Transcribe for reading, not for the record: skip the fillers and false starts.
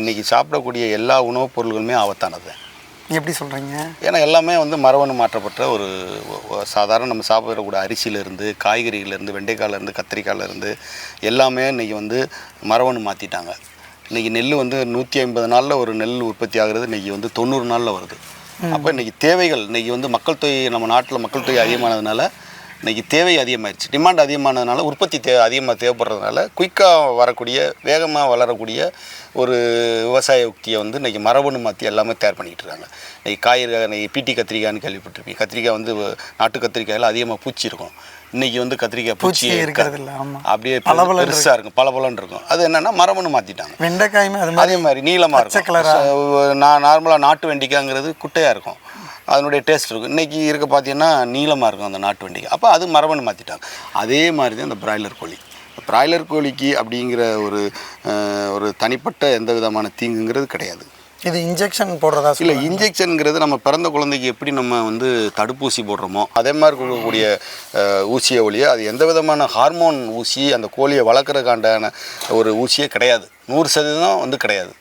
இன்றைக்கி சாப்பிடக்கூடிய எல்லா உணவுப் பொருள்களுமே ஆபத்தானது. எப்படி சொல்கிறீங்க? ஏன்னா எல்லாமே வந்து மரபணு மாற்றப்பட்ட ஒரு சாதாரண நம்ம சாப்பிடக்கூடிய அரிசியிலேருந்து, காய்கறியிலேருந்து, வெண்டைக்காயிலேருந்து, கத்திரிக்காயிலேருந்து எல்லாமே இன்றைக்கி வந்து மரபணு மாற்றிட்டாங்க. இன்றைக்கி நெல் வந்து 150 நாளில் ஒரு நெல் உற்பத்தி ஆகிறது, இன்றைக்கி வந்து 90 நாளில் வருது. அப்போ இன்றைக்கி தேவைகள், இன்றைக்கி வந்து மக்கள் தொகை, நம்ம நாட்டில் மக்கள் தொகை அதிகமானதுனால இன்றைக்கி தேவை அதிகமாகிடுச்சு. டிமாண்ட் அதிகமானதுனால உற்பத்தி அதிகமாக தேவைப்படுறதுனால குயிக்காக வரக்கூடிய, வேகமாக வளரக்கூடிய ஒரு விவசாய யுக்தியை வந்து இன்றைக்கி மரபணு மாற்றி எல்லாமே தயார் பண்ணிக்கிட்டு இருக்காங்க. இன்றைக்கி காய்கறி, இன்றைக்கி பிடி கத்திரிக்காய்னு கேள்விப்பட்டிருப்பீங்க. கத்திரிக்காய் வந்து நாட்டு கத்திரிக்காயில் அதிகமாக பூச்சி இருக்கும். இன்றைக்கி வந்து கத்திரிக்காய் பூச்சி இருக்கிறது இல்லை, அப்படியே பெருசாக இருக்கும், பலபலன்னு இருக்கும். அது என்னென்னா மரபணு மாற்றிட்டாங்க. வெண்டைக்காயுமே அதே மாதிரி நீளமாக இருக்கும். நார்மலாக நாட்டு வெண்டைக்காய்ங்கிறது குட்டையாக இருக்கும், அதனுடைய டேஸ்ட் இருக்கும். இன்றைக்கி இருக்க பார்த்தீங்கன்னா நீளமாக இருக்கும் அந்த நாட்டு வெண்டைக்காய். அப்போ அது மரபணு மாற்றிட்டாங்க. அதே மாதிரி தான் இந்த பிராய்லர் கோழி. பிராய்லர் கோழிக்கு அப்படிங்கிற ஒரு தனிப்பட்ட எந்த விதமான தீங்குங்கிறது கிடையாது. இது இன்ஜெக்ஷன் போடுறதா? இல்லை, இன்ஜெக்ஷனுங்கிறது நம்ம பிறந்த குழந்தைக்கு எப்படி நம்ம வந்து தடுப்பூசி போடுறோமோ அதே மாதிரி கொடுக்கக்கூடிய ஊசியை ஒழிய அது எந்த விதமான ஹார்மோன் ஊசி அந்த கோழியை வளர்க்குறதுக்காண்டான ஒரு ஊசியே கிடையாது. 100% வந்து கிடையாது.